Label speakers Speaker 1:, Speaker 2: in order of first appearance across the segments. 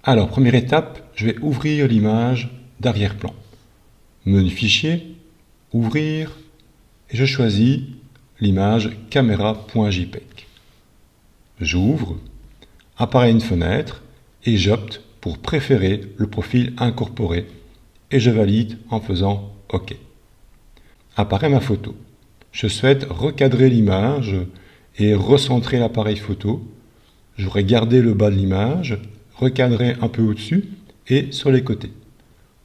Speaker 1: Alors, première étape, je vais ouvrir l'image d'arrière-plan. Menu Fichier, Ouvrir, et je choisis l'image caméra.jpg. J'ouvre, apparaît une fenêtre, et j'opte pour préférer le profil incorporé, et je valide en faisant OK. Apparaît ma photo. Je souhaite recadrer l'image et recentrer l'appareil photo. J'aurais gardé le bas de l'image, recadré un peu au-dessus et sur les côtés.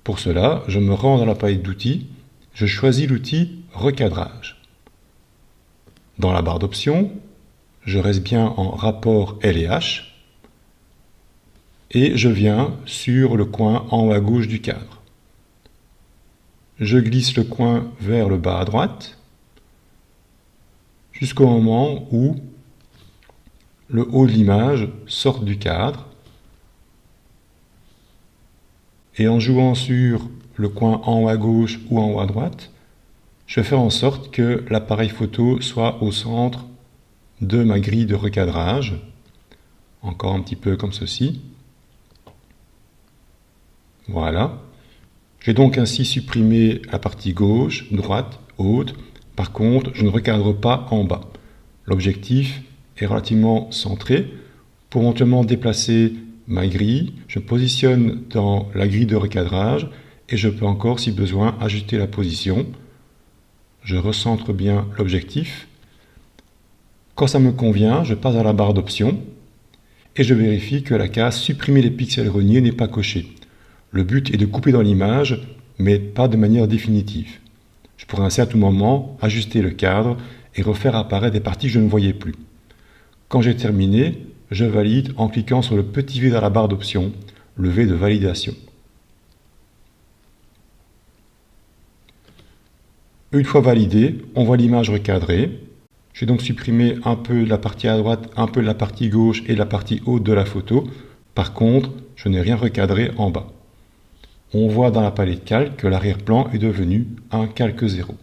Speaker 1: Pour cela, je me rends dans la palette d'outils, je choisis l'outil Recadrage. Dans la barre d'options, je reste bien en rapport L et H et je viens sur le coin en haut à gauche du cadre. Je glisse le coin vers le bas à droite jusqu'au moment où le haut de l'image sort du cadre. Et en jouant sur le coin en haut à gauche ou en haut à droite, je vais faire en sorte que l'appareil photo soit au centre de ma grille de recadrage. Encore un petit peu comme ceci. Voilà. J'ai donc ainsi supprimé la partie gauche, droite, haute. Par contre, je ne recadre pas en bas. L'objectif est relativement centré. Pour éventuellement déplacer ma grille, je positionne dans la grille de recadrage et je peux encore, si besoin, ajuster la position. Je recentre bien l'objectif. Quand ça me convient, je passe à la barre d'options et je vérifie que la case « Supprimer les pixels reliés » n'est pas cochée. Le but est de couper dans l'image, mais pas de manière définitive. Je pourrais ainsi à tout moment ajuster le cadre et refaire apparaître des parties que je ne voyais plus. Quand j'ai terminé, je valide en cliquant sur le petit V dans la barre d'options, le V de validation. Une fois validé, on voit l'image recadrée. J'ai donc supprimé un peu de la partie à droite, un peu de la partie gauche et de la partie haute de la photo. Par contre, je n'ai rien recadré en bas. On voit dans la palette calque que l'arrière-plan est devenu un calque 0.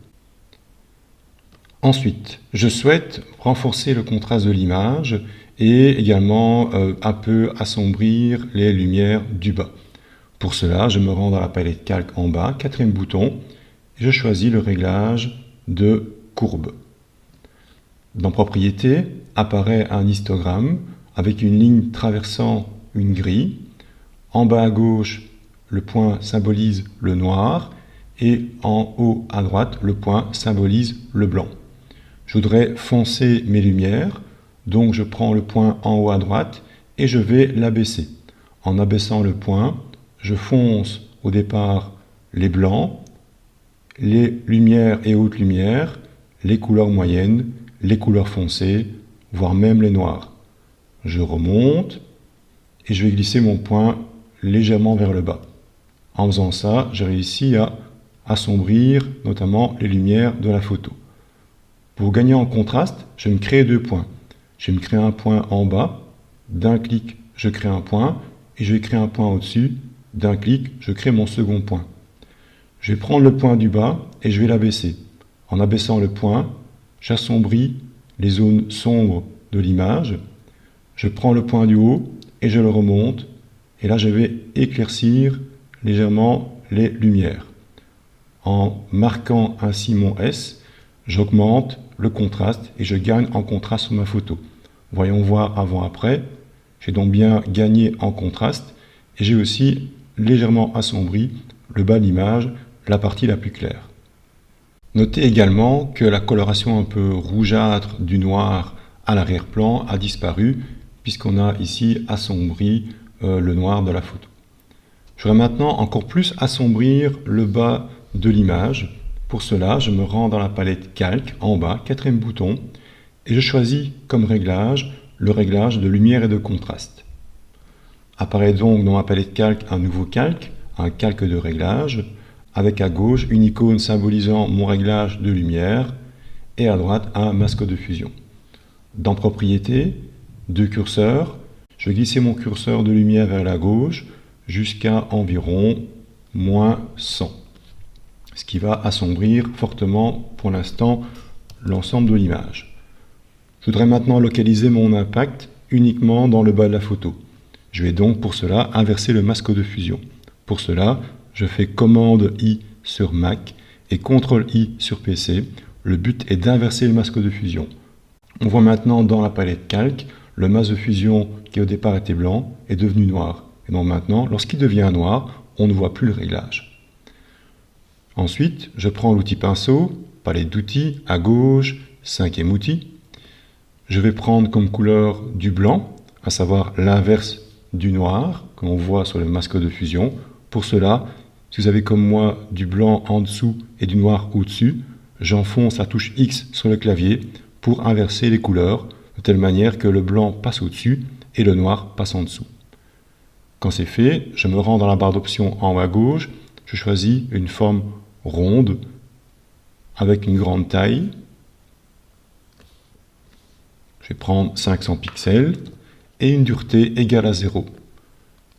Speaker 1: Ensuite, je souhaite renforcer le contraste de l'image et également un peu assombrir les lumières du bas. Pour cela, je me rends dans la palette calque en bas, quatrième bouton, et je choisis le réglage de courbe. Dans Propriétés, apparaît un histogramme avec une ligne traversant une grille. En bas à gauche, le point symbolise le noir et en haut à droite, le point symbolise le blanc. Je voudrais foncer mes lumières, donc je prends le point en haut à droite et je vais l'abaisser. En abaissant le point, je fonce au départ les blancs, les lumières et hautes lumières, les couleurs moyennes, les couleurs foncées, voire même les noirs. Je remonte et je vais glisser mon point légèrement vers le bas. En faisant ça, j'ai réussi à assombrir notamment les lumières de la photo. Pour gagner en contraste, je vais me créer deux points. Je vais me créer un point en bas, d'un clic, je crée un point, et je vais créer un point au-dessus, d'un clic, je crée mon second point. Je vais prendre le point du bas et je vais l'abaisser. En abaissant le point, j'assombris les zones sombres de l'image. Je prends le point du haut et je le remonte. Et là, je vais éclaircir légèrement les lumières. En marquant ainsi mon S, j'augmente le contraste et je gagne en contraste sur ma photo. Voyons voir avant-après. J'ai donc bien gagné en contraste et j'ai aussi légèrement assombri le bas de l'image, la partie la plus claire. Notez également que la coloration un peu rougeâtre du noir à l'arrière-plan a disparu puisqu'on a ici assombri le noir de la photo. Je voudrais maintenant encore plus assombrir le bas de l'image. Pour cela, je me rends dans la palette calque en bas, quatrième bouton, et je choisis comme réglage le réglage de lumière et de contraste. Apparaît donc dans ma palette calque un nouveau calque, un calque de réglage, avec à gauche une icône symbolisant mon réglage de lumière et à droite un masque de fusion. Dans Propriétés, deux curseurs, je vais glisser mon curseur de lumière vers la gauche jusqu'à environ -100, ce qui va assombrir fortement pour l'instant l'ensemble de l'image. Je voudrais maintenant localiser mon impact uniquement dans le bas de la photo. Je vais donc pour cela inverser le masque de fusion. Pour cela, je fais commande I sur Mac et CTRL I sur PC. Le but est d'inverser le masque de fusion. On voit maintenant dans la palette calque, le masque de fusion qui au départ était blanc est devenu noir. Et donc maintenant, lorsqu'il devient noir, on ne voit plus le réglage. Ensuite, je prends l'outil pinceau, palette d'outils, à gauche, 5e outil. Je vais prendre comme couleur du blanc, à savoir l'inverse du noir, que l'on voit sur le masque de fusion. Pour cela, si vous avez comme moi du blanc en dessous et du noir au-dessus, j'enfonce la touche X sur le clavier pour inverser les couleurs, de telle manière que le blanc passe au-dessus et le noir passe en dessous. Quand c'est fait, je me rends dans la barre d'options en haut à gauche, je choisis une forme ronde avec une grande taille. Je vais prendre 500 pixels et une dureté égale à 0.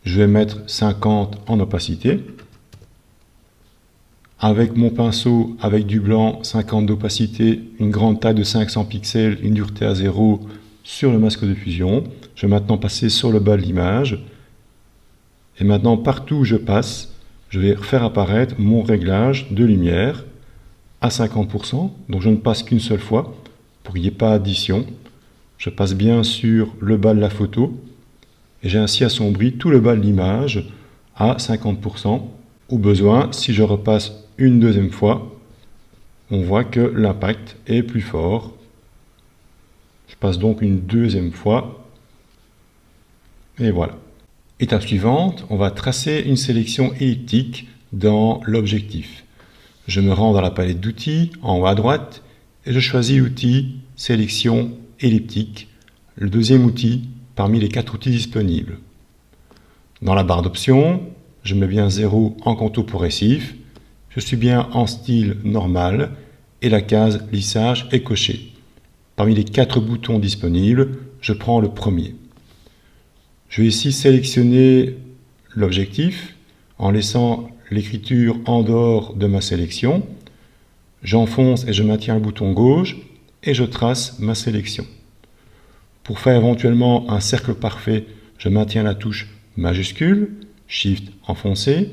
Speaker 1: Je vais mettre 50 en opacité. Avec mon pinceau, avec du blanc, 50 d'opacité, une grande taille de 500 pixels, une dureté à 0 sur le masque de fusion. Je vais maintenant passer sur le bas de l'image. Et maintenant, partout où je passe, je vais faire apparaître mon réglage de lumière à 50%. Donc je ne passe qu'une seule fois pour qu'il n'y ait pas d'addition. Je passe bien sur le bas de la photo et j'ai ainsi assombri tout le bas de l'image à 50%. Au besoin, si je repasse une deuxième fois, on voit que l'impact est plus fort. Je passe donc une deuxième fois et voilà. Étape suivante, on va tracer une sélection elliptique dans l'objectif. Je me rends dans la palette d'outils en haut à droite et je choisis l'outil sélection elliptique, le deuxième outil parmi les 4 outils disponibles. Dans la barre d'options, je mets bien 0 en contour progressif, je suis bien en style normal et la case lissage est cochée. Parmi les 4 boutons disponibles, je prends le premier. Je vais ici sélectionner l'objectif en laissant l'écriture en dehors de ma sélection. J'enfonce et je maintiens le bouton gauche et je trace ma sélection. Pour faire éventuellement un cercle parfait, je maintiens la touche majuscule, Shift enfoncé,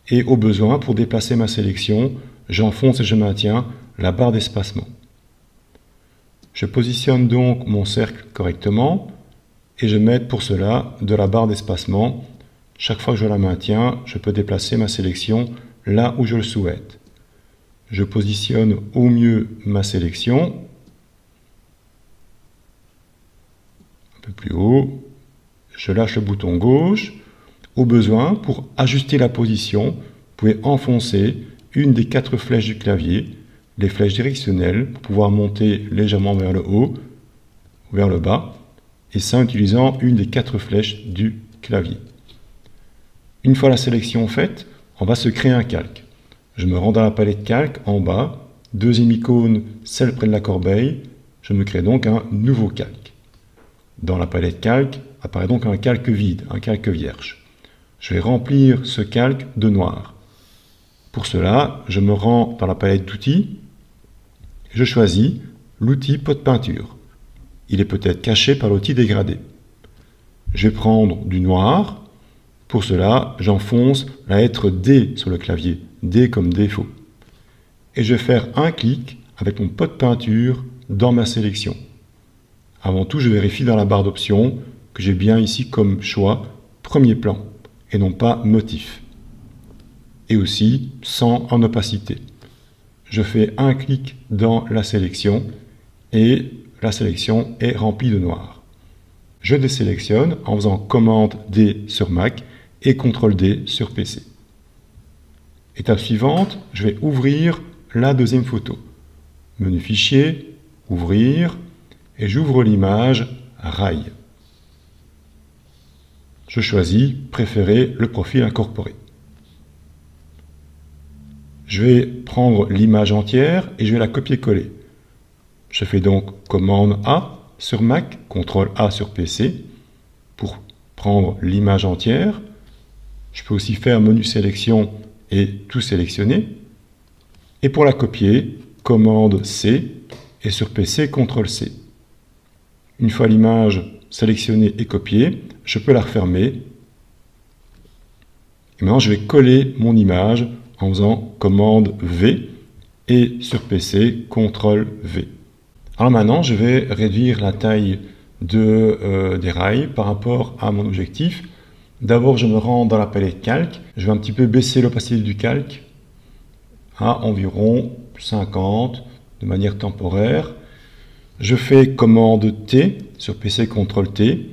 Speaker 1: et au besoin, pour déplacer ma sélection, j'enfonce et je maintiens la barre d'espacement. Je positionne donc mon cercle correctement et je mets pour cela de la barre d'espacement. Chaque fois que je la maintiens, je peux déplacer ma sélection là où je le souhaite. Je positionne au mieux ma sélection, un peu plus haut, je lâche le bouton gauche. Au besoin, pour ajuster la position, vous pouvez enfoncer une des 4 flèches du clavier, les flèches directionnelles, pour pouvoir monter légèrement vers le haut ou vers le bas, et ça en utilisant une des 4 flèches du clavier. Une fois la sélection faite, on va se créer un calque. Je me rends dans la palette calque en bas, deuxième icône, celle près de la corbeille, je me crée donc un nouveau calque. Dans la palette calque apparaît donc un calque vide, un calque vierge. Je vais remplir ce calque de noir. Pour cela, je me rends dans la palette d'outils et je choisis l'outil pot de peinture. Il est peut-être caché par l'outil dégradé. Je vais prendre du noir. Pour cela, j'enfonce la lettre D sur le clavier, D comme défaut. Et je vais faire un clic avec mon pot de peinture dans ma sélection. Avant tout, je vérifie dans la barre d'options que j'ai bien ici comme choix premier plan et non pas motif. Et aussi 100 en opacité. Je fais un clic dans la sélection et la sélection est remplie de noir. Je désélectionne en faisant commande D sur Mac et CTRL D sur PC. Étape suivante, je vais ouvrir la deuxième photo. Menu fichier, ouvrir, et j'ouvre l'image rail. Je choisis préférer le profil incorporé. Je vais prendre l'image entière et je vais la copier-coller. Je fais donc commande A sur Mac, CTRL A sur PC pour prendre l'image entière. Je peux aussi faire menu sélection et tout sélectionner. Et pour la copier, commande C et sur PC, CTRL C. Une fois l'image sélectionnée et copiée, je peux la refermer. Et maintenant, je vais coller mon image en faisant commande V et sur PC, CTRL V. Alors maintenant, je vais réduire la taille des rails par rapport à mon objectif. D'abord, je me rends dans la palette calque. Je vais un petit peu baisser l'opacité du calque à environ 50 de manière temporaire. Je fais commande T sur PC, CTRL T.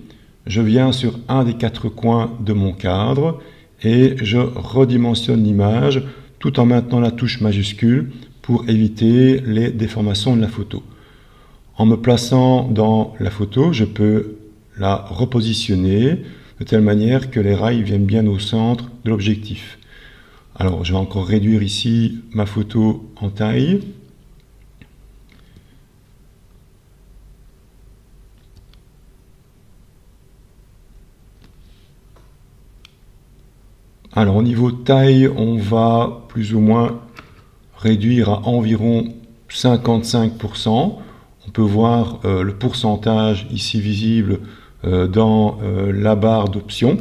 Speaker 1: Je viens sur un des 4 coins de mon cadre et je redimensionne l'image tout en maintenant la touche majuscule pour éviter les déformations de la photo. En me plaçant dans la photo, je peux la repositionner de telle manière que les rails viennent bien au centre de l'objectif. Alors, je vais encore réduire ici ma photo en taille. Alors, au niveau taille, on va plus ou moins réduire à environ 55%. On peut voir le pourcentage ici visible dans la barre d'options.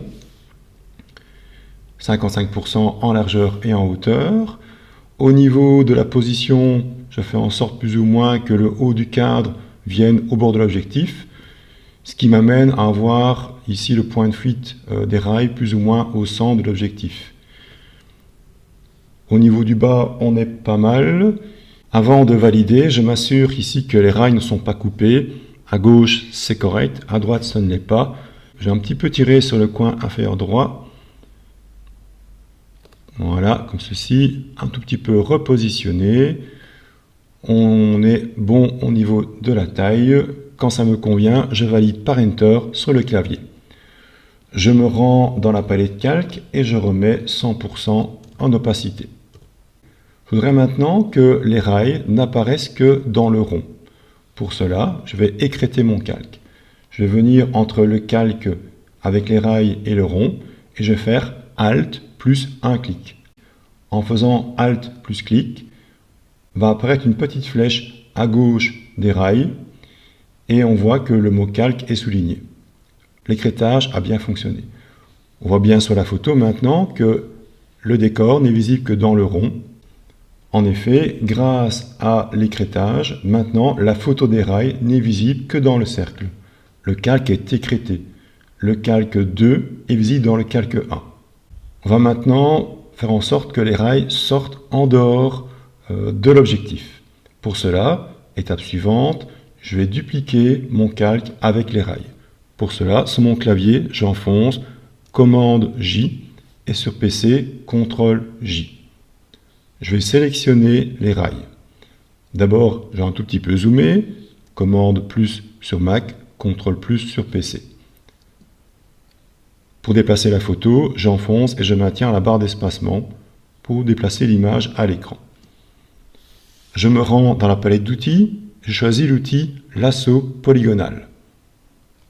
Speaker 1: 55% en largeur et en hauteur. Au niveau de la position, je fais en sorte plus ou moins que le haut du cadre vienne au bord de l'objectif, ce qui m'amène à avoir ici le point de fuite des rails plus ou moins au centre de l'objectif. Au niveau du bas, on est pas mal. Avant de valider, je m'assure ici que les rails ne sont pas coupés. À gauche, c'est correct. À droite, ça ne l'est pas. J'ai un petit peu tiré sur le coin inférieur droit. Voilà, comme ceci. Un tout petit peu repositionné. On est bon au niveau de la taille. Quand ça me convient, je valide par Enter sur le clavier. Je me rends dans la palette calque et je remets 100% en opacité. Je voudrais maintenant que les rails n'apparaissent que dans le rond. Pour cela, je vais écrêter mon calque. Je vais venir entre le calque avec les rails et le rond et je vais faire Alt plus un clic. En faisant Alt plus clic, va apparaître une petite flèche à gauche des rails et on voit que le mot calque est souligné. L'écrêtage a bien fonctionné. On voit bien sur la photo maintenant que le décor n'est visible que dans le rond. En effet, grâce à l'écrêtage, maintenant la photo des rails n'est visible que dans le cercle. Le calque est écrêté. Le calque 2 est visible dans le calque 1. On va maintenant faire en sorte que les rails sortent en dehors de l'objectif. Pour cela, étape suivante, je vais dupliquer mon calque avec les rails. Pour cela, sur mon clavier, j'enfonce commande J et sur PC, CTRL J. Je vais sélectionner les rails. D'abord, j'ai un tout petit peu zoomé, commande plus sur Mac, CTRL plus sur PC. Pour déplacer la photo, j'enfonce et je maintiens la barre d'espacement pour déplacer l'image à l'écran. Je me rends dans la palette d'outils, je choisis l'outil lasso polygonal.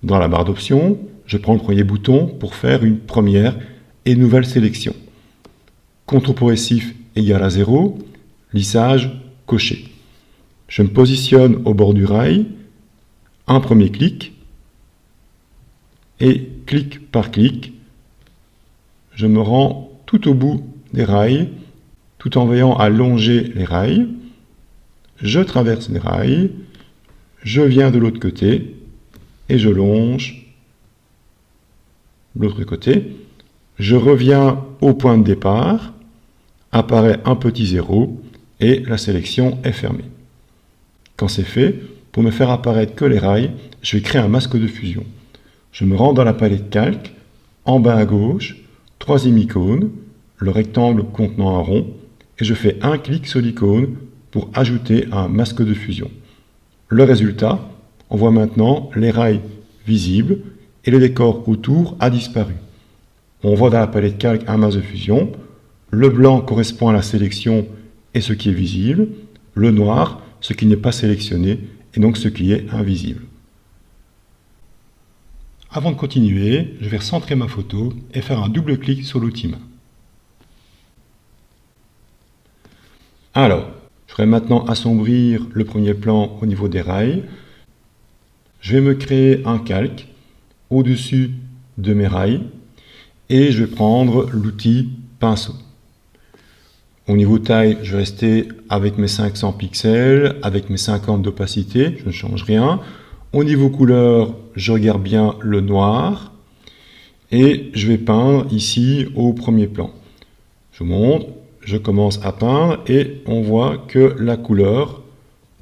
Speaker 1: Dans la barre d'options, je prends le premier bouton pour faire une première et nouvelle sélection. CTRL progressif égale à 0, lissage coché. Je me positionne au bord du rail, un premier clic, et clic par clic, je me rends tout au bout des rails, tout en veillant à longer les rails. Je traverse les rails, je viens de l'autre côté, et je longe de l'autre côté. Je reviens au point de départ, apparaît un petit 0 et la sélection est fermée. Quand c'est fait, pour ne faire apparaître que les rails, je vais créer un masque de fusion. Je me rends dans la palette calque, en bas à gauche, troisième icône, le rectangle contenant un rond, et je fais un clic sur l'icône pour ajouter un masque de fusion. Le résultat, on voit maintenant les rails visibles et le décor autour a disparu. On voit dans la palette calque un masque de fusion. Le blanc correspond à la sélection et ce qui est visible. Le noir, ce qui n'est pas sélectionné et donc ce qui est invisible. Avant de continuer, je vais recentrer ma photo et faire un double clic sur l'outil main. Alors, je vais maintenant assombrir le premier plan au niveau des rails. Je vais me créer un calque. au-dessus de mes rails et je vais prendre l'outil pinceau. Au niveau taille, je vais rester avec mes 500 pixels, avec mes 50 d'opacité, je ne change rien. Au niveau couleur, je regarde bien le noir et je vais peindre ici au premier plan. Je monte, je commence à peindre et on voit que la couleur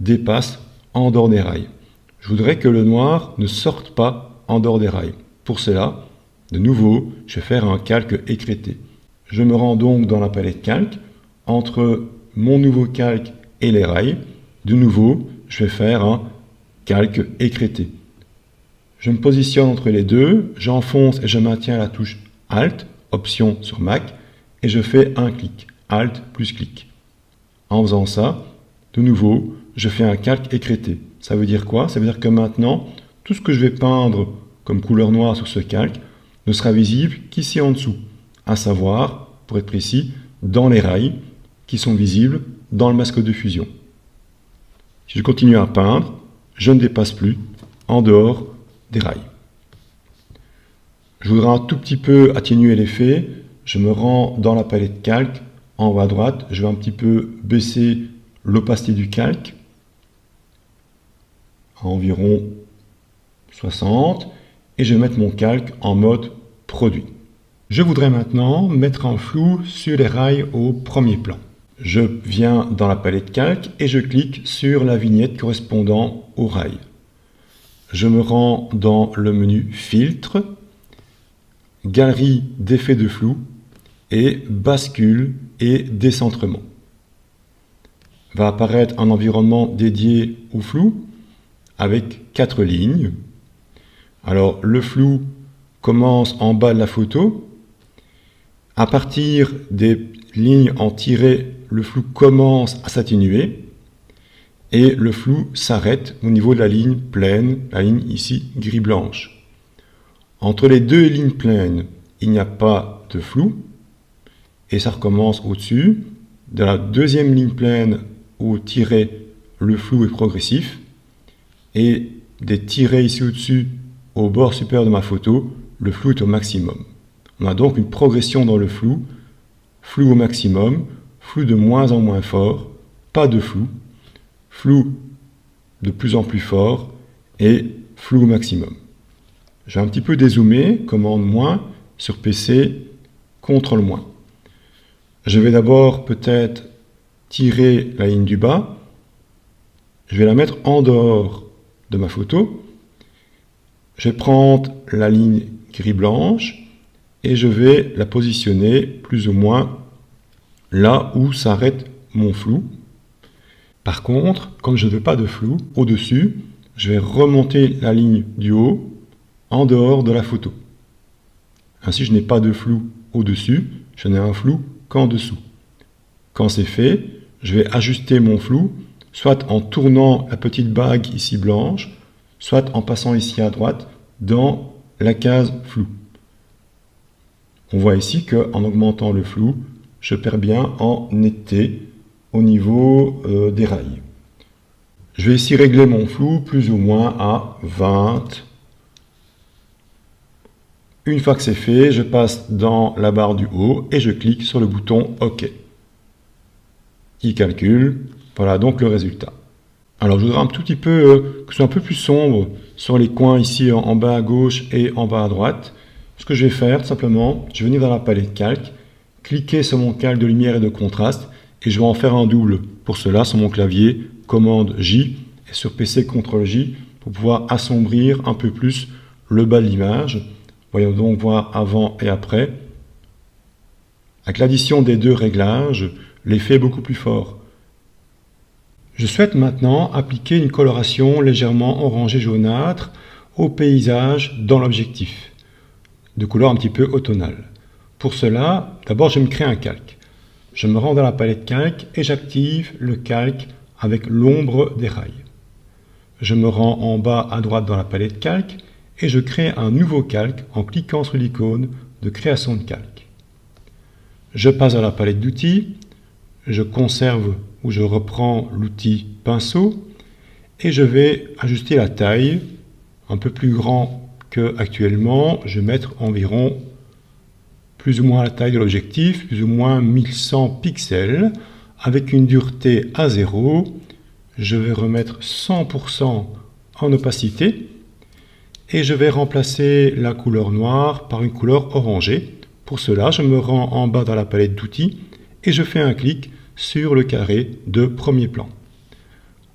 Speaker 1: dépasse en dehors des rails. Je voudrais que le noir ne sorte pas en dehors des rails. Pour cela, de nouveau, je vais faire un calque écrêté. Je me rends donc dans la palette calque. Entre mon nouveau calque et les rails, de nouveau, je vais faire un calque écrêté. Je me positionne entre les deux, j'enfonce et je maintiens la touche Alt, Option sur Mac, et je fais un clic, Alt plus clic. En faisant ça, de nouveau, je fais un calque écrêté. Ça veut dire quoi? Ça veut dire que maintenant, tout ce que je vais peindre comme couleur noire sur ce calque ne sera visible qu'ici en dessous, à savoir, pour être précis, dans les rails qui sont visibles dans le masque de fusion. Si je continue à peindre, je ne dépasse plus en dehors des rails. Je voudrais un tout petit peu atténuer l'effet. Je me rends dans la palette calque, en haut à droite, je vais un petit peu baisser l'opacité du calque à environ 60 et je vais mettre mon calque en mode produit. Je voudrais maintenant mettre un flou sur les rails au premier plan. Je viens dans la palette calque et je clique sur la vignette correspondant au rail. Je me rends dans le menu filtre, galerie d'effets de flou et bascule et décentrement. Va apparaître un environnement dédié au flou avec 4 lignes. Alors le flou commence en bas de la photo. À partir des lignes en tiré, le flou commence à s'atténuer et le flou s'arrête au niveau de la ligne pleine, la ligne ici gris-blanche. Entre les deux lignes pleines, il n'y a pas de flou et ça recommence au-dessus. De la deuxième ligne pleine au tiré, le flou est progressif et des tirés ici au-dessus, au bord supérieur de ma photo, le flou est au maximum. On a donc une progression dans le flou, flou au maximum, flou de moins en moins fort, pas de flou, flou de plus en plus fort et flou au maximum. Je vais un petit peu dézoomer, commande moins, sur PC, CTRL moins. Je vais d'abord peut-être tirer la ligne du bas, je vais la mettre en dehors de ma photo, je vais prendre la ligne gris-blanche et je vais la positionner plus ou moins là où s'arrête mon flou. Par contre, comme je ne veux pas de flou au-dessus, je vais remonter la ligne du haut en dehors de la photo. Ainsi, je n'ai pas de flou au-dessus, je n'ai un flou qu'en dessous. Quand c'est fait, je vais ajuster mon flou, soit en tournant la petite bague ici blanche, soit en passant ici à droite dans la case flou. On voit ici qu'en augmentant le flou, je perds bien en netteté au niveau des rails. Je vais ici régler mon flou plus ou moins à 20. Une fois que c'est fait, je passe dans la barre du haut et je clique sur le bouton OK. Il calcule. Voilà donc le résultat. Alors je voudrais un tout petit peu que ce soit un peu plus sombre sur les coins ici en bas à gauche et en bas à droite. Ce que je vais faire, tout simplement, je vais venir dans la palette calque, cliquer sur mon calque de lumière et de contraste et je vais en faire un double. Pour cela, sur mon clavier, commande J et sur PC, CTRL J pour pouvoir assombrir un peu plus le bas de l'image. Voyons donc voir avant et après. Avec l'addition des deux réglages, l'effet est beaucoup plus fort. Je souhaite maintenant appliquer une coloration légèrement orangée jaunâtre au paysage dans l'objectif, de couleur un petit peu automnale. Pour cela, d'abord je me crée un calque. Je me rends dans la palette calque et j'active le calque avec l'ombre des rails. Je me rends en bas à droite dans la palette calque et je crée un nouveau calque en cliquant sur l'icône de création de calque. Je passe à la palette d'outils, je conserve ou je reprends l'outil pinceau et je vais ajuster la taille un peu plus grand que actuellement je vais mettre environ plus ou moins la taille de l'objectif, plus ou moins 1100 pixels, avec une dureté à 0. Je vais remettre 100% en opacité et je vais remplacer la couleur noire par une couleur orangée. Pour cela, je me rends en bas dans la palette d'outils et je fais un clic sur le carré de premier plan.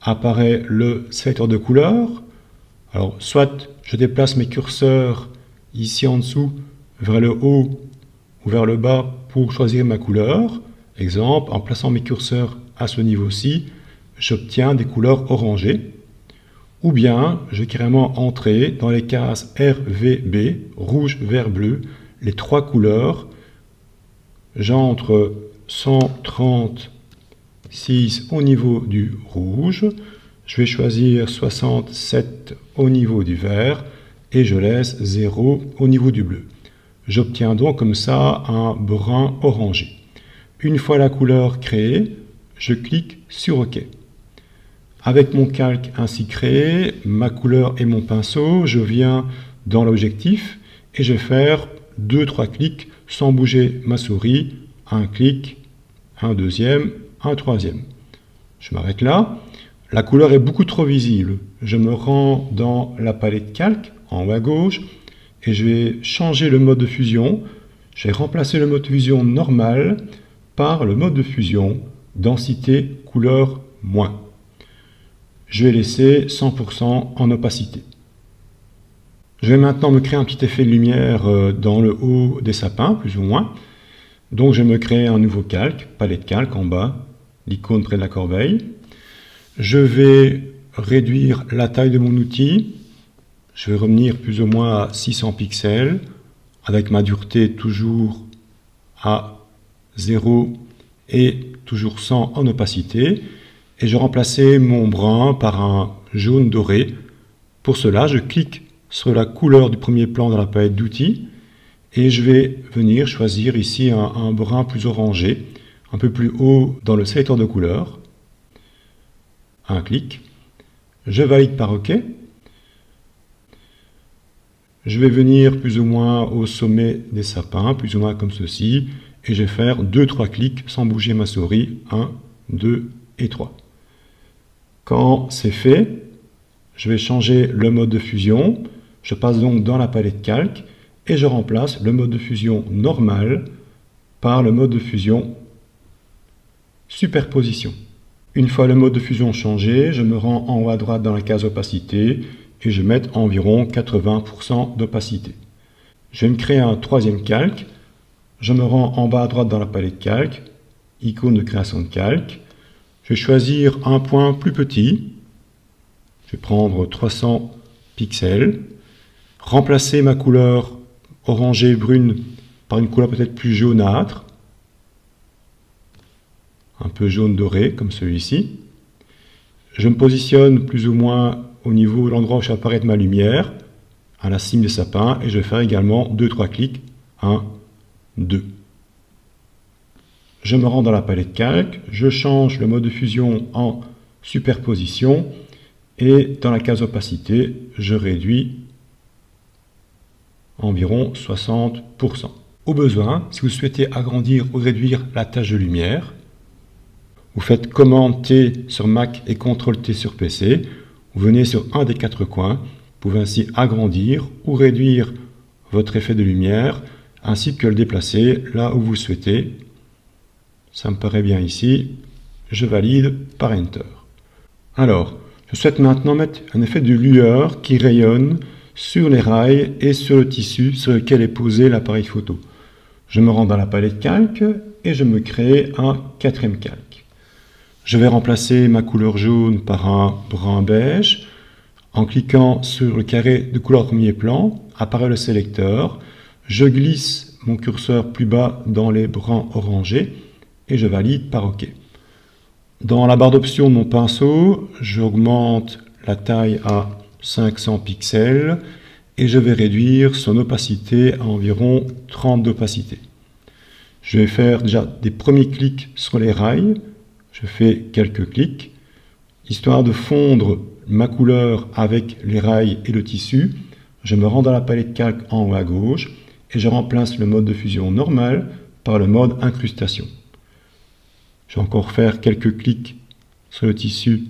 Speaker 1: Apparaît le sélecteur de couleurs. Alors, soit je déplace mes curseurs ici en dessous vers le haut ou vers le bas pour choisir ma couleur. Exemple, en plaçant mes curseurs à ce niveau-ci, j'obtiens des couleurs orangées. Ou bien, je vais carrément entrer dans les cases RVB, rouge, vert, bleu, les trois couleurs. J'entre 136 au niveau du rouge. Je vais choisir 67 au niveau du vert et je laisse 0 au niveau du bleu. J'obtiens donc comme ça un brun orangé. Une fois la couleur créée, je clique sur OK. Avec mon calque ainsi créé, ma couleur et mon pinceau, je viens dans l'objectif et je vais faire 2-3 clics sans bouger ma souris. Un clic, un deuxième, un troisième. Je m'arrête là. La couleur est beaucoup trop visible. Je me rends dans la palette calque en haut à gauche et je vais changer le mode de fusion. Je vais remplacer le mode de fusion normal par le mode de fusion densité couleur moins. Je vais laisser 100% en opacité. Je vais maintenant me créer un petit effet de lumière dans le haut des sapins, plus ou moins. Donc je vais me créer un nouveau calque, palette calque en bas, l'icône près de la corbeille. Je vais réduire la taille de mon outil. Je vais revenir plus ou moins à 600 pixels, avec ma dureté toujours à 0 et toujours 100 en opacité. Et je vais remplacer mon brun par un jaune doré. Pour cela, je clique sur la couleur du premier plan dans la palette d'outils et je vais venir choisir ici un brun plus orangé, un peu plus haut dans le sélecteur de couleurs. Un clic. Je valide par OK. Je vais venir plus ou moins au sommet des sapins, plus ou moins comme ceci, et je vais faire 2-3 clics sans bouger ma souris. 1, 2 et 3. Quand c'est fait, je vais changer le mode de fusion. Je passe donc dans la palette calque et je remplace le mode de fusion normal par le mode de fusion superposition. Une fois le mode de fusion changé, je me rends en haut à droite dans la case opacité et je vais mettre environ 80% d'opacité. Je vais me créer un troisième calque. Je me rends en bas à droite dans la palette calque, icône de création de calque. Je vais choisir un point plus petit. Je vais prendre 300 pixels. Remplacer ma couleur orangée brune par une couleur peut-être plus jaunâtre. Un peu jaune doré comme celui-ci. Je me positionne plus ou moins au niveau de l'endroit où je fais apparaître ma lumière, à la cime des sapins, et je vais faire également 2-3 clics. 1, 2. Je me rends dans la palette calque, je change le mode de fusion en superposition et dans la case opacité, je réduis environ 60%. Au besoin, si vous souhaitez agrandir ou réduire la tâche de lumière, vous faites commande T sur Mac et CTRL T sur PC, vous venez sur un des 4 coins, vous pouvez ainsi agrandir ou réduire votre effet de lumière ainsi que le déplacer là où vous souhaitez. Ça me paraît bien ici. Je valide par Enter. Alors, je souhaite maintenant mettre un effet de lueur qui rayonne sur les rails et sur le tissu sur lequel est posé l'appareil photo. Je me rends dans la palette calque et je me crée un quatrième calque. Je vais remplacer ma couleur jaune par un brun beige. En cliquant sur le carré de couleur premier plan, apparaît le sélecteur. Je glisse mon curseur plus bas dans les bruns orangés et je valide par OK. Dans la barre d'options de mon pinceau, j'augmente la taille à 500 pixels et je vais réduire son opacité à environ 30 d'opacité. Je vais faire déjà des premiers clics sur les rails. Je fais quelques clics, histoire de fondre ma couleur avec les rails et le tissu. je me rends dans la palette de calque en haut à gauche et je remplace le mode de fusion normal par le mode incrustation. Je vais encore faire quelques clics sur le tissu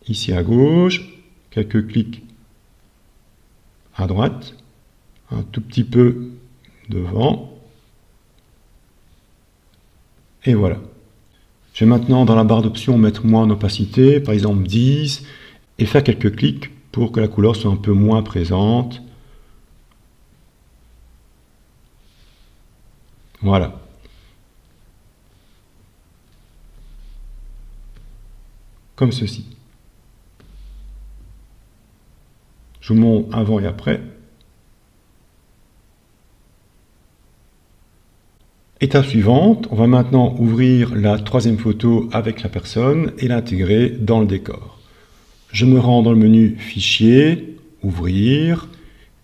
Speaker 1: ici à gauche, quelques clics à droite, un tout petit peu devant, et voilà. Je vais maintenant dans la barre d'options mettre moins d'opacité, par exemple 10, et faire quelques clics pour que la couleur soit un peu moins présente. Voilà. Comme ceci. Je vous montre avant et après. Étape suivante, on va maintenant ouvrir la troisième photo avec la personne et l'intégrer dans le décor. Je me rends dans le menu Fichier, Ouvrir,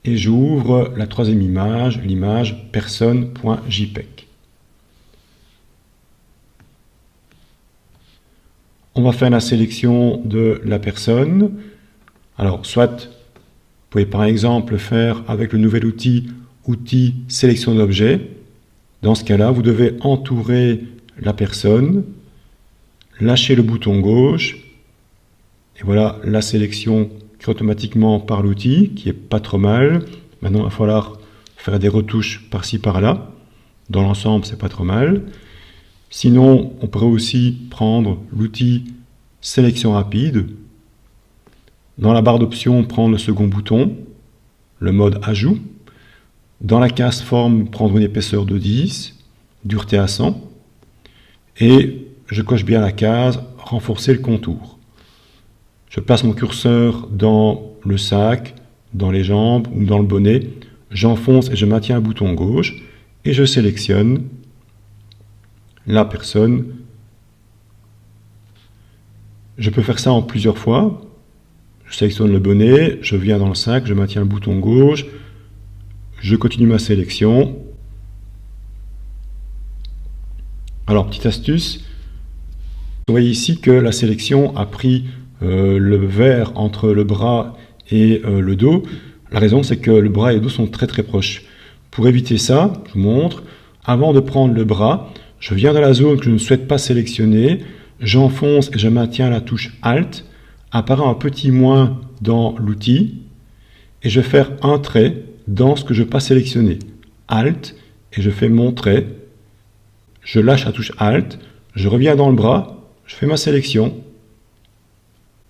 Speaker 1: et j'ouvre la troisième image, l'image personne.jpg. On va faire la sélection de la personne. Alors, soit, vous pouvez par exemple faire avec le nouvel outil Sélection d'objets. Dans ce cas-là, vous devez entourer la personne, lâcher le bouton gauche, et voilà la sélection qui est automatiquement par l'outil, qui est pas trop mal. Maintenant, il va falloir faire des retouches par-ci par-là. Dans l'ensemble, c'est pas trop mal. Sinon, on pourrait aussi prendre l'outil Sélection rapide. Dans la barre d'options, prendre le second bouton, le mode Ajout. Dans la case Forme, prendre une épaisseur de 10, dureté à 100. Et je coche bien la case Renforcer le contour. Je place mon curseur dans le sac, dans les jambes ou dans le bonnet. J'enfonce et je maintiens un bouton gauche et je sélectionne la personne. Je peux faire ça en plusieurs fois. Je sélectionne le bonnet, je viens dans le sac, je maintiens le bouton gauche, je continue ma sélection. Alors, petite astuce, vous voyez ici que la sélection a pris le vert entre le bras et le dos. La raison, c'est que le bras et le dos sont très très proches. Pour éviter ça, je vous montre, avant de prendre le bras, je viens dans la zone que je ne souhaite pas sélectionner, j'enfonce et je maintiens la touche Alt, apparaît un petit moins dans l'outil, et je vais faire un trait dans ce que je ne veux pas sélectionner. Alt, et je fais mon trait, je lâche la touche Alt, je reviens dans le bras, je fais ma sélection,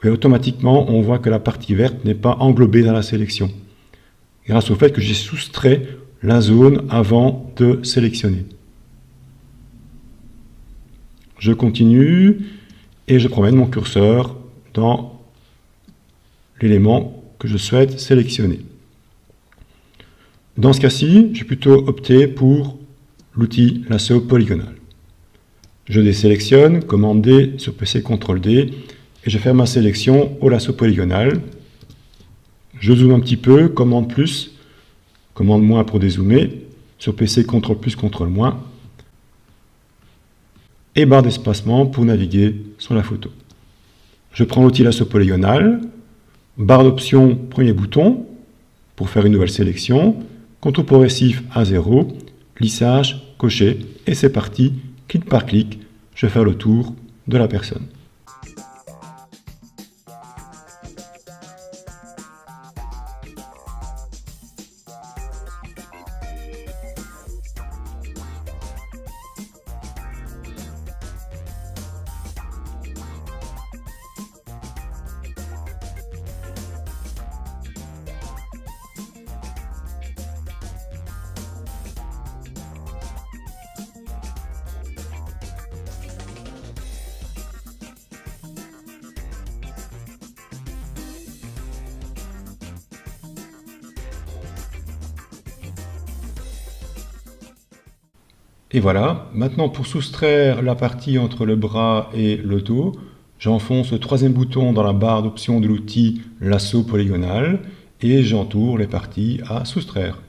Speaker 1: et automatiquement on voit que la partie verte n'est pas englobée dans la sélection, grâce au fait que j'ai soustrait la zone avant de sélectionner. Je continue et je promène mon curseur dans l'élément que je souhaite sélectionner. Dans ce cas-ci, j'ai plutôt opté pour l'outil lasso polygonal. Je désélectionne, commande D sur PC, CTRL D, et je fais ma sélection au lasso polygonal. Je zoome un petit peu, commande plus, commande moins pour dézoomer, sur PC, CTRL plus, CTRL moins, et barre d'espacement pour naviguer sur la photo. Je prends l'outil lasso polygonal, barre d'options, premier bouton, pour faire une nouvelle sélection, contour progressif à 0, lissage, coché, et c'est parti, clic par clic, je vais faire le tour de la personne. Et voilà, maintenant pour soustraire la partie entre le bras et le dos, j'enfonce le troisième bouton dans la barre d'options de l'outil lasso polygonal et j'entoure les parties à soustraire.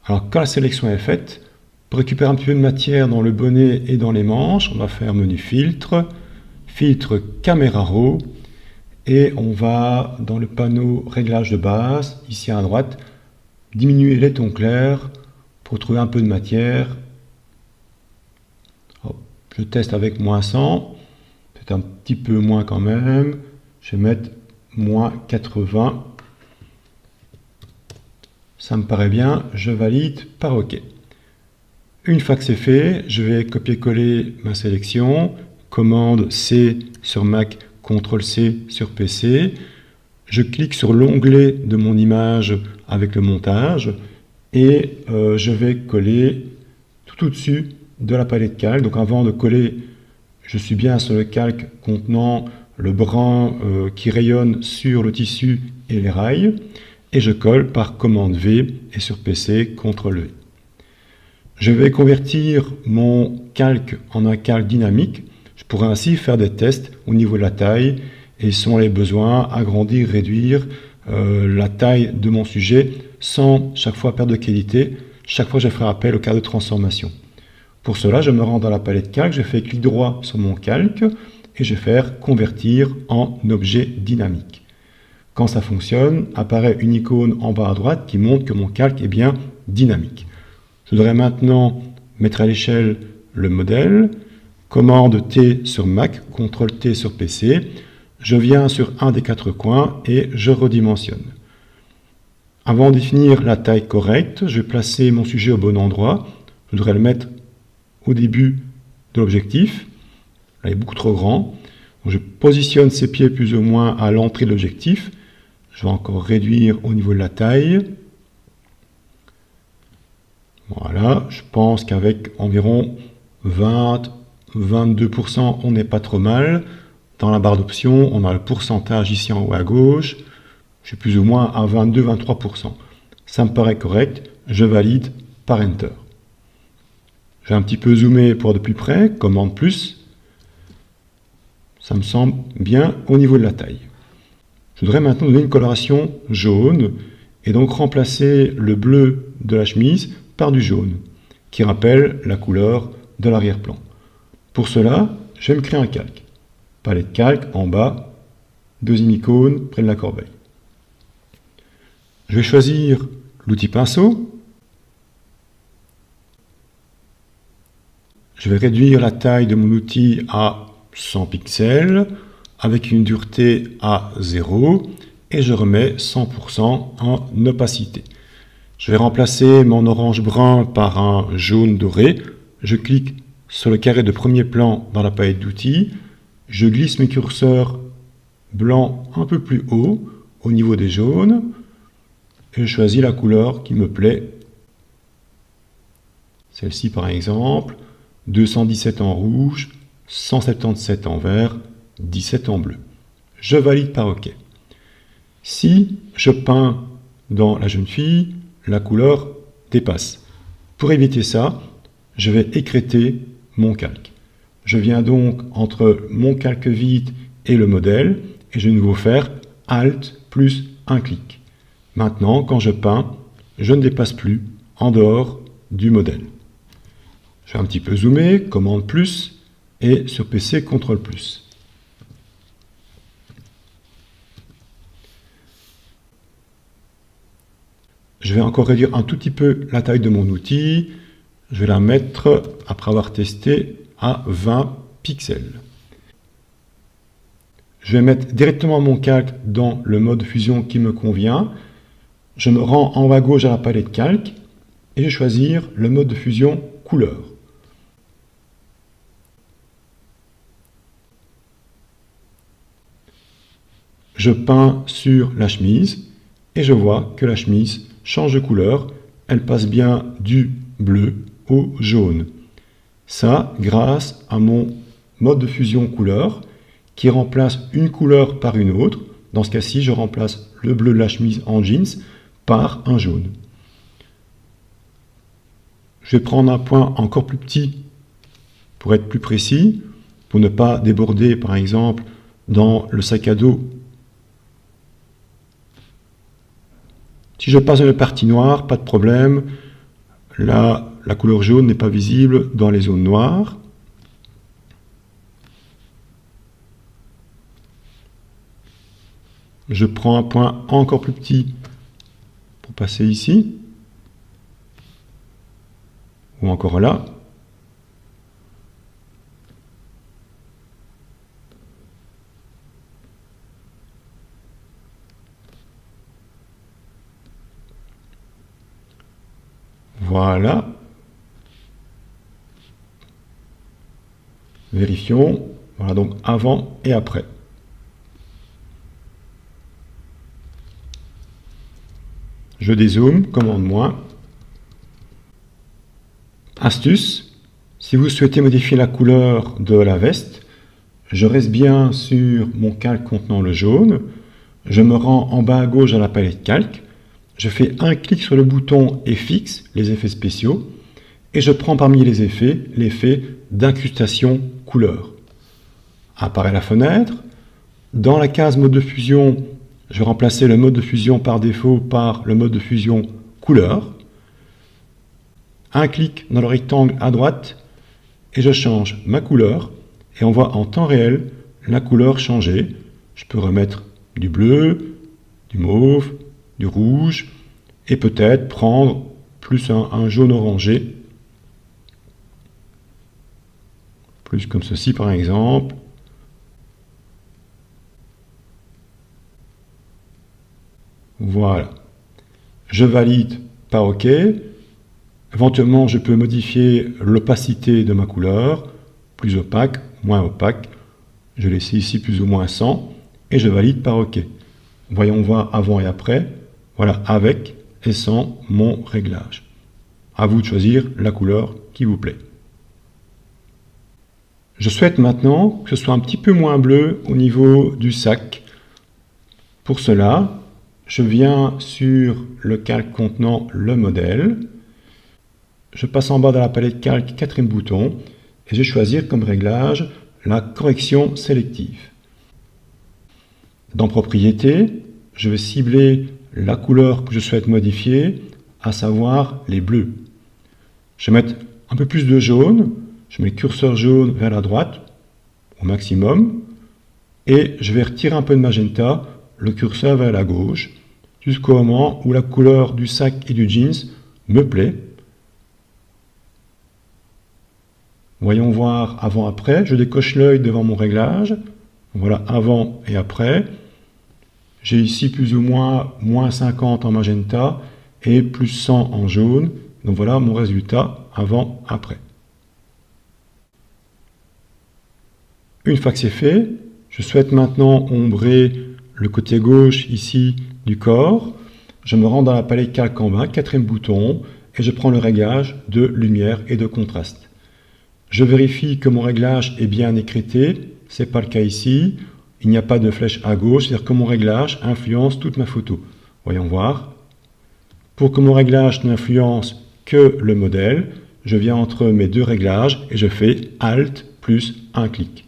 Speaker 1: Alors quand la sélection est faite, pour récupérer un petit peu de matière dans le bonnet et dans les manches, on va faire menu filtre, filtre caméra raw, et on va dans le panneau réglage de base, ici à droite, diminuer les tons clairs pour trouver un peu de matière. Hop, je teste avec -100, peut-être un petit peu moins quand même, je vais mettre -80. Ça me paraît bien, je valide par OK. Une fois que c'est fait, je vais copier-coller ma sélection, commande C sur Mac, CTRL C sur PC. Je clique sur l'onglet de mon image avec le montage et je vais coller tout au-dessus de la palette calque. Donc avant de coller, je suis bien sur le calque contenant le brun qui rayonne sur le tissu et les rails. Et je colle par commande V et sur PC, CTRL V. Je vais convertir mon calque en un calque dynamique. Je pourrais ainsi faire des tests au niveau de la taille et selon les besoins, agrandir, réduire la taille de mon sujet sans chaque fois perdre de qualité. Chaque fois, je ferai appel au cadre de transformation. Pour cela, je me rends dans la palette calque, je fais clic droit sur mon calque et je vais faire convertir en objet dynamique. Quand ça fonctionne, apparaît une icône en bas à droite qui montre que mon calque est bien dynamique. Je voudrais maintenant mettre à l'échelle le modèle. Commande T sur Mac, CTRL T sur PC. Je viens sur un des 4 coins et je redimensionne. Avant de définir la taille correcte, je vais placer mon sujet au bon endroit. Je voudrais le mettre au début de l'objectif. Là, il est beaucoup trop grand. Donc, je positionne ses pieds plus ou moins à l'entrée de l'objectif. Je vais encore réduire au niveau de la taille. Voilà, je pense qu'avec environ 20-22%, on n'est pas trop mal. Dans la barre d'options, on a le pourcentage ici en haut à gauche. Je suis plus ou moins à 22-23%. Ça me paraît correct. Je valide par Enter. Je vais un petit peu zoomer pour de plus près. Commande plus. Ça me semble bien au niveau de la taille. Je voudrais maintenant donner une coloration jaune et donc remplacer le bleu de la chemise par du jaune qui rappelle la couleur de l'arrière-plan. Pour cela, je vais me créer un calque. Palette calque en bas, deuxième icône près de la corbeille. Je vais choisir l'outil pinceau. Je vais réduire la taille de mon outil à 100 pixels avec une dureté à 0 et je remets 100% en opacité. Je vais remplacer mon orange brun par un jaune doré. Je clique sur le carré de premier plan dans la palette d'outils. Je glisse mes curseurs blancs un peu plus haut au niveau des jaunes et je choisis la couleur qui me plaît. Celle-ci par exemple, 217 en rouge, 177 en vert, 17 en bleu. Je valide par OK. Si je peins dans la jeune fille, la couleur dépasse. Pour éviter ça, je vais écrêter mon calque. Je viens donc entre mon calque vide et le modèle et je vais de nouveau faire Alt plus un clic. Maintenant, quand je peins, je ne dépasse plus en dehors du modèle. Je vais un petit peu zoomer, commande plus et sur PC, CTRL plus. Je vais encore réduire un tout petit peu la taille de mon outil. Je vais la mettre, après avoir testé, à 20 pixels. Je vais mettre directement mon calque dans le mode fusion qui me convient. Je me rends en haut à gauche à la palette calque et je vais choisir le mode de fusion couleur. Je peins sur la chemise et je vois que la chemise change de couleur. Elle passe bien du bleu au jaune. Ça, grâce à mon mode de fusion couleur qui remplace une couleur par une autre. Dans ce cas-ci, je remplace le bleu de la chemise en jeans par un jaune. Je vais prendre un point encore plus petit pour être plus précis, pour ne pas déborder par exemple dans le sac à dos. Si je passe dans la partie noire, pas de problème, Là, la couleur jaune n'est pas visible dans les zones noires. Je prends un point encore plus petit pour passer ici. Ou encore là. Voilà. Vérifions. Voilà donc avant et après. Je dézoome, commande moins. Astuce, si vous souhaitez modifier la couleur de la veste, je reste bien sur mon calque contenant le jaune. Je me rends en bas à gauche dans la palette calque. Je fais un clic sur le bouton et fixe les effets spéciaux. Et je prends parmi les effets l'effet d'incrustation couleur. Apparaît la fenêtre. Dans la case mode de fusion, je vais remplacer le mode de fusion par défaut par le mode de fusion couleur. Un clic dans le rectangle à droite et je change ma couleur et on voit en temps réel la couleur changer. Je peux remettre du bleu, du mauve, du rouge et peut-être prendre plus un jaune orangé. Plus comme ceci par exemple. Voilà. Je valide par OK. Éventuellement, je peux modifier l'opacité de ma couleur, plus opaque, moins opaque. Je laisse ici plus ou moins 100 et je valide par OK. Voyons voir avant et après. Voilà, avec et sans mon réglage. À vous de choisir la couleur qui vous plaît. Je souhaite maintenant que ce soit un petit peu moins bleu au niveau du sac. Pour cela, je viens sur le calque contenant le modèle. Je passe en bas dans la palette calque, quatrième bouton, et je vais choisir comme réglage la correction sélective. Dans Propriétés, je vais cibler la couleur que je souhaite modifier, à savoir les bleus. Je vais mettre un peu plus de jaune, je mets le curseur jaune vers la droite, au maximum, et je vais retirer un peu de magenta, le curseur vers la gauche, jusqu'au moment où la couleur du sac et du jeans me plaît. Voyons voir avant-après. Je décoche l'œil devant mon réglage. Voilà avant et après. J'ai ici plus ou moins moins 50 en magenta et plus 100 en jaune. Donc voilà mon résultat avant-après. Une fois que c'est fait, je souhaite maintenant ombrer le côté gauche ici du corps. Je me rends dans la palette calque en bas, quatrième bouton, et je prends le réglage de lumière et de contraste. Je vérifie que mon réglage est bien écrété, ce n'est pas le cas ici. Il n'y a pas de flèche à gauche, c'est-à-dire que mon réglage influence toute ma photo. Voyons voir. Pour que mon réglage n'influence que le modèle, je viens entre mes deux réglages et je fais Alt plus un clic.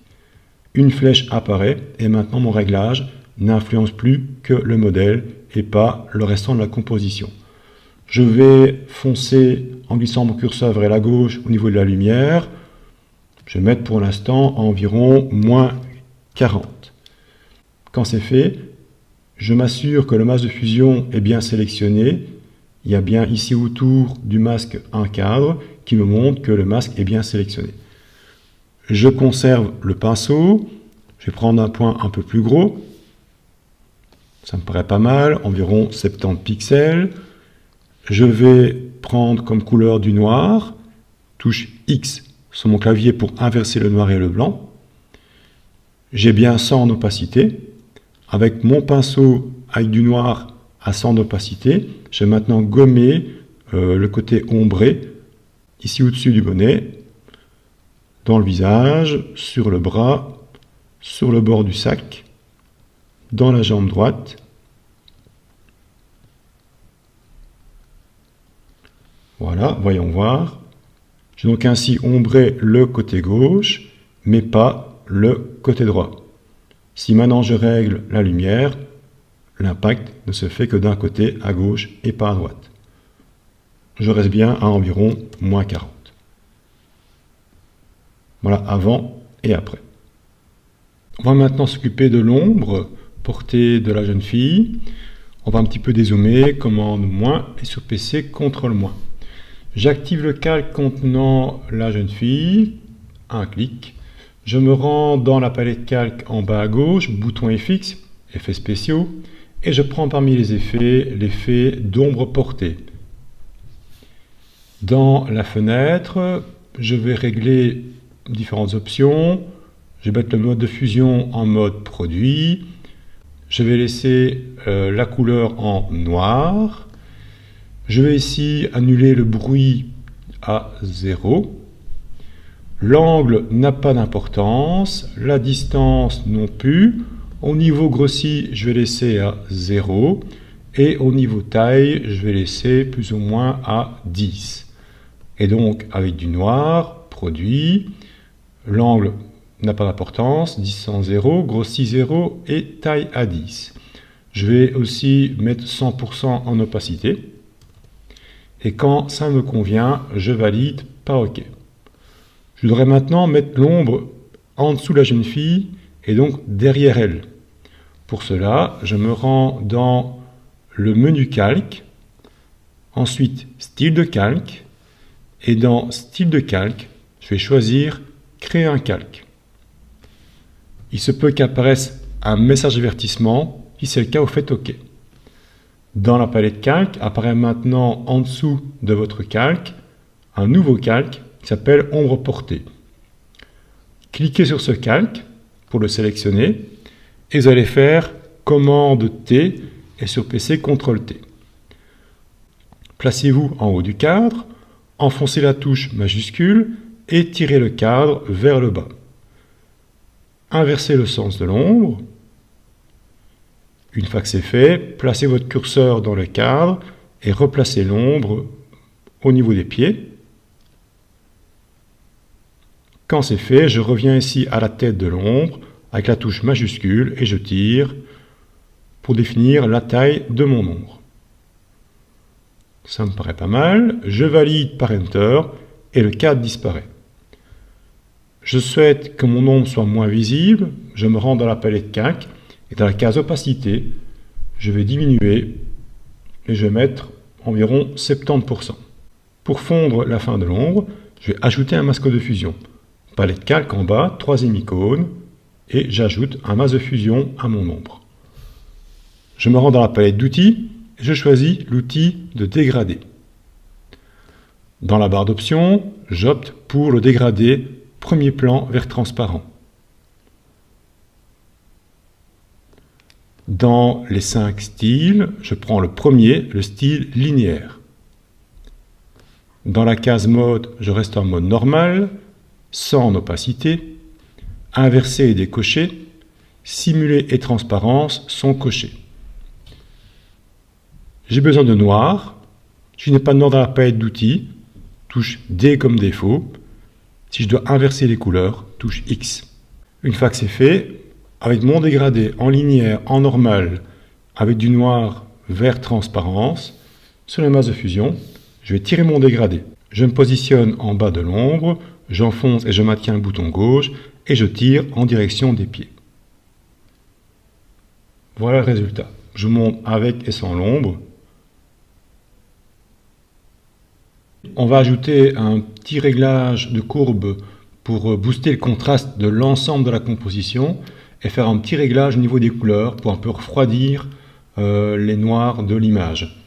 Speaker 1: Une flèche apparaît et maintenant mon réglage n'influence plus que le modèle et pas le restant de la composition. Je vais foncer en glissant mon curseur vers la gauche au niveau de la lumière. Je vais mettre pour l'instant environ moins 40. Quand c'est fait, je m'assure que le masque de fusion est bien sélectionné. Il y a bien ici autour du masque un cadre qui me montre que le masque est bien sélectionné. Je conserve le pinceau. Je vais prendre un point un peu plus gros. Ça me paraît pas mal, environ 70 pixels. Je vais prendre comme couleur du noir. Touche X sur mon clavier pour inverser le noir et le blanc. J'ai bien 100 en opacité. Avec mon pinceau avec du noir à 100 d'opacité, je vais maintenant gommer le côté ombré, ici au-dessus du bonnet, dans le visage, sur le bras, sur le bord du sac, dans la jambe droite. Voilà, voyons voir. J'ai donc ainsi ombré le côté gauche, mais pas le côté droit. Si maintenant je règle la lumière, l'impact ne se fait que d'un côté à gauche et pas à droite. je reste bien à environ moins 40. Voilà, avant et après. On va maintenant s'occuper de l'ombre portée de la jeune fille. On va un petit peu dézoomer, commande moins et sur PC, CTRL moins. J'active le calque contenant la jeune fille, un clic. Je me rends dans la palette calque en bas à gauche, bouton FX, effets spéciaux, et je prends parmi les effets l'effet d'ombre portée. Dans la fenêtre, je vais régler différentes options. Je vais mettre le mode de fusion en mode produit. Je vais laisser la couleur en noir. Je vais ici annuler le bruit à 0. L'angle n'a pas d'importance, la distance non plus. Au niveau grossi, je vais laisser à 0. Et au niveau taille, je vais laisser plus ou moins à 10. Et donc, avec du noir, produit, l'angle n'a pas d'importance, distance 0, grossi 0 et taille à 10. Je vais aussi mettre 100% en opacité. Et quand ça me convient, je valide par OK. Je voudrais maintenant mettre l'ombre en dessous de la jeune fille et donc derrière elle. Pour cela, je me rends dans le menu calque, ensuite style de calque, et dans style de calque, je vais choisir créer un calque. Il se peut qu'apparaisse un message d'avertissement. Si c'est le cas, vous faites OK. Dans la palette calque, apparaît maintenant en dessous de votre calque un nouveau calque qui s'appelle ombre portée. Cliquez sur ce calque pour le sélectionner et vous allez faire commande T et sur PC CTRL T. Placez-vous en haut du cadre, enfoncez la touche majuscule et tirez le cadre vers le bas. Inversez le sens de l'ombre. Une fois que c'est fait, placez votre curseur dans le cadre et replacez l'ombre au niveau des pieds. Quand c'est fait, je reviens ici à la tête de l'ombre avec la touche majuscule et je tire pour définir la taille de mon ombre. Ça me paraît pas mal. Je valide par Enter et le cadre disparaît. Je souhaite que mon ombre soit moins visible. Je me rends dans la palette calque et dans la case opacité, je vais diminuer et je vais mettre environ 70%. Pour fondre la fin de l'ombre, je vais ajouter un masque de fusion. Palette calque en bas, troisième icône, et j'ajoute un masque de fusion à mon ombre. Je me rends dans la palette d'outils et je choisis l'outil de dégradé. Dans la barre d'options, j'opte pour le dégradé premier plan vert transparent. Dans les 5 styles, je prends le premier, le style linéaire. Dans la case mode, je reste en mode normal, sans opacité. Inverser et décocher, simuler et transparence sont cochés. J'ai besoin de noir. Si je n'ai pas de noir dans la palette d'outils, touche D comme défaut. Si je dois inverser les couleurs, touche X. Une fois que c'est fait, avec mon dégradé en linéaire, en normal, avec du noir vert transparence, sur le masque de fusion, je vais tirer mon dégradé. Je me positionne en bas de l'ombre, j'enfonce et je maintiens le bouton gauche et je tire en direction des pieds. Voilà le résultat. Je monte avec et sans l'ombre. On va ajouter un petit réglage de courbe pour booster le contraste de l'ensemble de la composition et faire un petit réglage au niveau des couleurs pour un peu refroidir les noirs de l'image.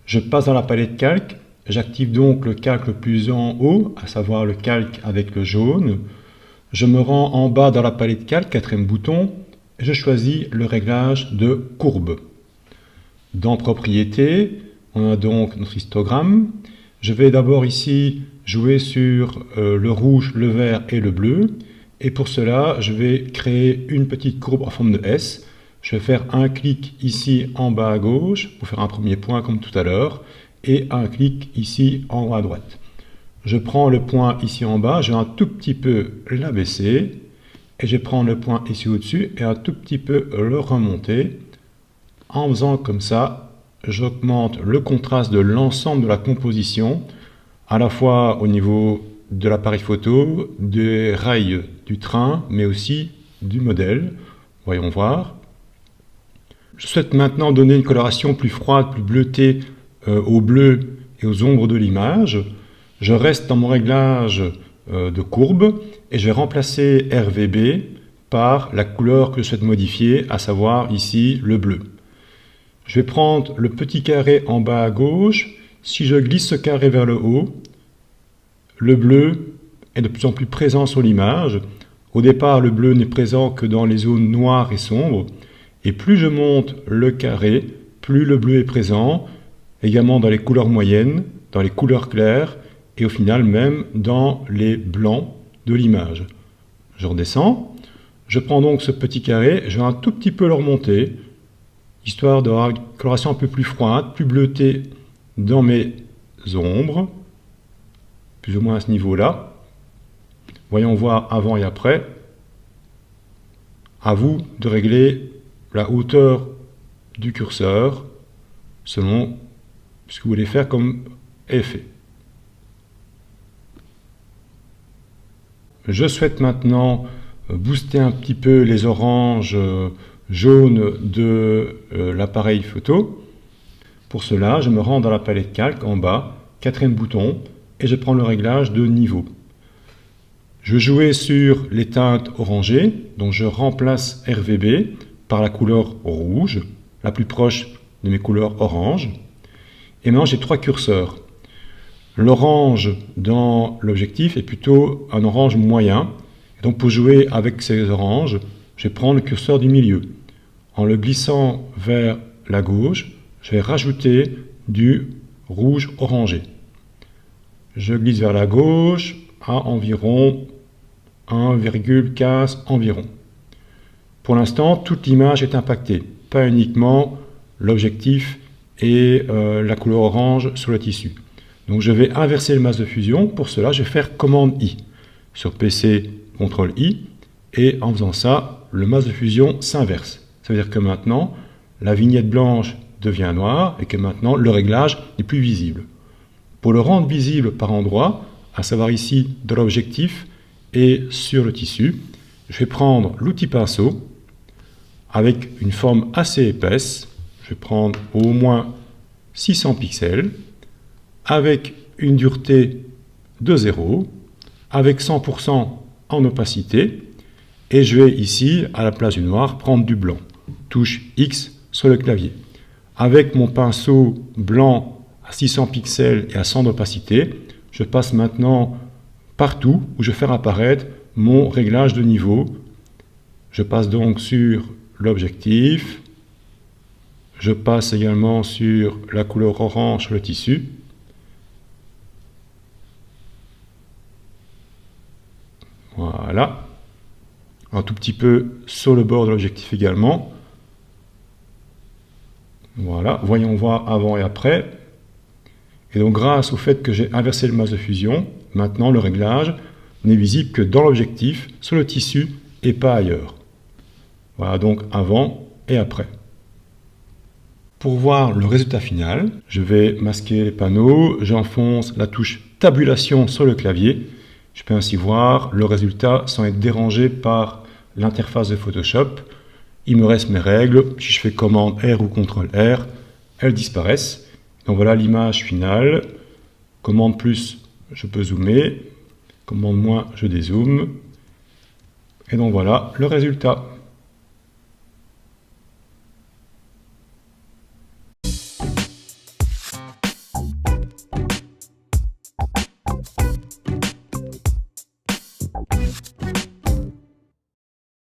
Speaker 1: Je passe dans la palette calque, j'active donc le calque le plus en haut, à savoir le calque avec le jaune. Je me rends en bas dans la palette calque, quatrième bouton, et je choisis le réglage de courbe. Dans propriétés, on a donc notre histogramme. Je vais d'abord ici jouer sur le rouge, le vert et le bleu. Et pour cela, je vais créer une petite courbe en forme de S. Je vais faire un clic ici en bas à gauche pour faire un premier point comme tout à l'heure. Et un clic ici en haut à droite. Je prends le point ici en bas, je vais un tout petit peu l'abaisser. Et je prends le point ici au-dessus et un tout petit peu le remonter. En faisant comme ça, j'augmente le contraste de l'ensemble de la composition, à la fois au niveau de l'appareil photo, des rails du train, mais aussi du modèle. Voyons voir. Je souhaite maintenant donner une coloration plus froide, plus bleutée au bleu et aux ombres de l'image. Je reste dans mon réglage de courbe et je vais remplacer RVB par la couleur que je souhaite modifier, à savoir ici le bleu. Je vais prendre le petit carré en bas à gauche. Si je glisse ce carré vers le haut, le bleu est de plus en plus présent sur l'image. Au départ, le bleu n'est présent que dans les zones noires et sombres. Et plus je monte le carré, plus le bleu est présent, également dans les couleurs moyennes, dans les couleurs claires, et au final même dans les blancs de l'image. Je redescends. Je prends donc ce petit carré, je vais un tout petit peu le remonter, histoire d'avoir une coloration un peu plus froide, plus bleutée dans mes ombres, plus ou moins à ce niveau-là. Voyons voir avant et après. À vous de régler la hauteur du curseur selon ce que vous voulez faire comme effet. Je souhaite maintenant booster un petit peu les oranges jaunes de l'appareil photo. Pour cela, je me rends dans la palette calque en bas, quatrième bouton, et je prends le réglage de niveau. Je vais jouer sur les teintes orangées, donc je remplace RVB par la couleur rouge, la plus proche de mes couleurs orange. Et maintenant j'ai trois curseurs. L'orange dans l'objectif est plutôt un orange moyen. Donc pour jouer avec ces oranges, je vais prendre le curseur du milieu. En le glissant vers la gauche, je vais rajouter du rouge orangé. Je glisse vers la gauche à environ 1,15 environ. Pour l'instant, toute l'image est impactée, pas uniquement l'objectif et la couleur orange sur le tissu. Donc je vais inverser le masque de fusion. Pour cela, je vais faire commande I. Sur PC, CTRL I. Et en faisant ça, le masque de fusion s'inverse. Ça veut dire que maintenant, la vignette blanche devient noire et que maintenant, le réglage n'est plus visible. Pour le rendre visible par endroits, à savoir ici dans l'objectif et sur le tissu, je vais prendre l'outil pinceau avec une forme assez épaisse. Je vais prendre au moins 600 pixels avec une dureté de 0, avec 100% en opacité, et je vais ici, à la place du noir, prendre du blanc. Touche X sur le clavier. Avec mon pinceau blanc à 600 pixels et à 100 d'opacité, je passe maintenant partout où je vais faire apparaître mon réglage de niveau. Je passe donc sur l'objectif, je passe également sur la couleur orange sur le tissu, voilà, un tout petit peu sur le bord de l'objectif également. Voilà, voyons voir avant et après. Et donc grâce au fait que j'ai inversé le masque de fusion, maintenant le réglage n'est visible que dans l'objectif, sur le tissu et pas ailleurs. Voilà donc avant et après. Pour voir le résultat final, je vais masquer les panneaux, j'enfonce la touche tabulation sur le clavier. Je peux ainsi voir le résultat sans être dérangé par l'interface de Photoshop. Il me reste mes règles. Si je fais commande R ou CTRL R, elles disparaissent. Donc voilà l'image finale. Commande plus, je peux zoomer. Commande moins, je dézoome. Et donc voilà le résultat.